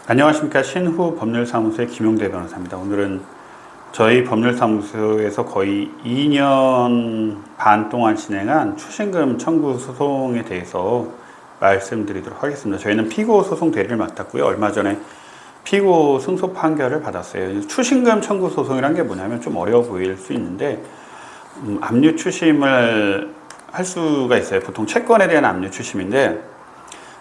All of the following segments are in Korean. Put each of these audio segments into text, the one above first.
안녕하십니까. 신후 법률사무소의 김용대 변호사입니다. 오늘은 저희 법률사무소에서 거의 2년 반 동안 진행한 추신금 청구 소송에 대해서 말씀드리도록 하겠습니다. 저희는 피고 소송 대리를 맡았고요. 얼마 전에 피고 승소 판결을 받았어요. 추신금 청구 소송이란 게 뭐냐면 좀 어려워 보일 수 있는데 압류 추심을 할 수가 있어요. 보통 채권에 대한 압류 추심인데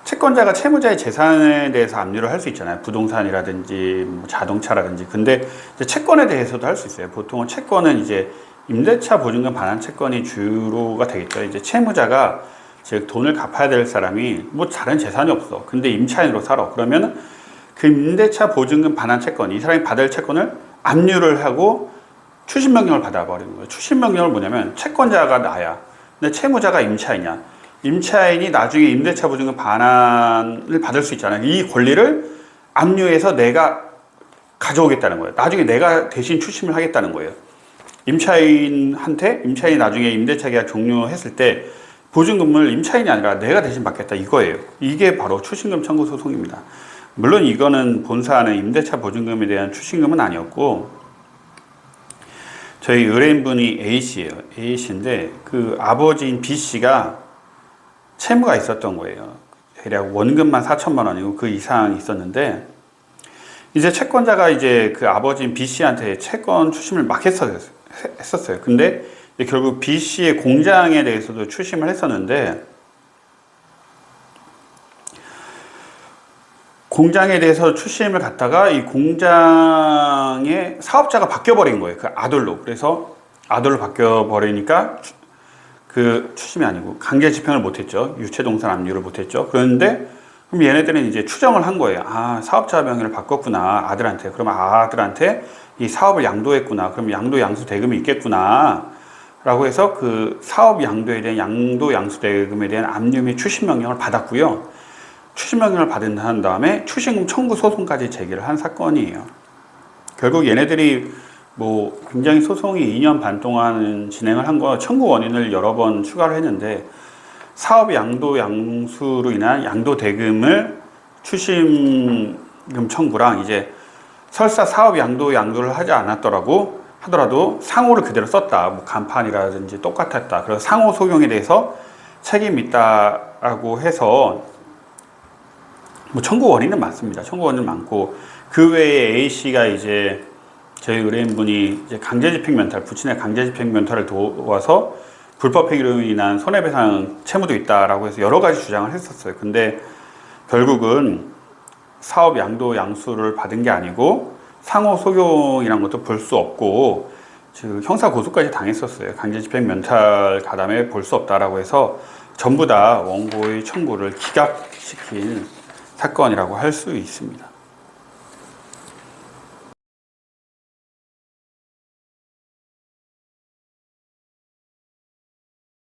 채권자가 채무자의 재산에 대해서 압류를 할 수 있잖아요. 부동산이라든지 뭐 자동차라든지. 근데 이제 채권에 대해서도 할 수 있어요. 보통은 채권은 이제 임대차 보증금 반환 채권이 주로가 되겠죠. 이제 채무자가 즉 돈을 갚아야 될 사람이 뭐 다른 재산이 없어. 근데 임차인으로 살아. 그러면 그 임대차 보증금 반환 채권, 이 사람이 받을 채권을 압류를 하고 추심 명령을 받아버리는 거예요. 추심 명령을 뭐냐면 채권자가 나야. 근데 채무자가 임차인이야. 임차인이 나중에 임대차 보증금 반환을 받을 수 있잖아요. 이 권리를 압류해서 내가 가져오겠다는 거예요. 나중에 내가 대신 추심을 하겠다는 거예요. 임차인이 나중에 임대차 계약 종료했을 때 보증금을 임차인이 아니라 내가 대신 받겠다 이거예요. 이게 바로 추신금 청구 소송입니다. 물론 이거는 본사는 임대차 보증금에 대한 추신금은 아니었고 저희 의뢰인분이 A씨예요. A씨인데 그 아버지인 B씨가 채무가 있었던 거예요. 대략 원금만 4천만 원이고 그 이상 있었는데 이제 채권자가 이제 그 아버지인 B씨한테 채권 추심을 막 했었어요. 근데 결국 B씨의 공장에 대해서도 추심을 했었는데 공장에 대해서 추심을 갖다가 이 공장의 사업자가 바뀌어버린 거예요. 그 아들로. 그래서 아들로 바뀌어버리니까 그 추심이 아니고 강제 집행을 못했죠. 유체동산 압류를 못했죠. 그런데 그럼 얘네들은 이제 추정을 한 거예요. 아, 사업자 명의를 바꿨구나 아들한테. 그럼 아들한테 이 사업을 양도했구나. 그럼 양도 양수 대금이 있겠구나. 라고 해서 그 사업 양도에 대한 양도 양수 대금에 대한 압류 및 추심 명령을 받았고요. 추심 명령을 받은 다음에 추신금 청구 소송까지 제기를 한 사건이에요. 결국 얘네들이 뭐 굉장히 소송이 2년 반 동안 진행을 한 거 청구 원인을 여러 번 추가를 했는데 사업 양도 양수로 인한 양도 대금을 추심금 청구랑 이제 설사 사업 양도를 하지 않았더라도 하더라도 상호를 그대로 썼다. 뭐 간판이라든지 똑같았다. 그래서 상호 소용에 대해서 책임이 있다라고 해서 뭐 청구 원인은 많습니다. 청구 원인은 많고 그 외에 A씨가 이제 저희 의뢰인분이 이제 강제집행면탈, 부친의 강제집행면탈을 도와서 불법행위로 인한 손해배상 채무도 있다라고 해서 여러 가지 주장을 했었어요. 근데 결국은 사업 양도 양수를 받은 게 아니고 상호 소용이란 것도 볼 수 없고 즉 형사 고소까지 당했었어요. 강제집행면탈 가담에 볼 수 없다라고 해서 전부 다 원고의 청구를 기각시킨 사건이라고 할 수 있습니다.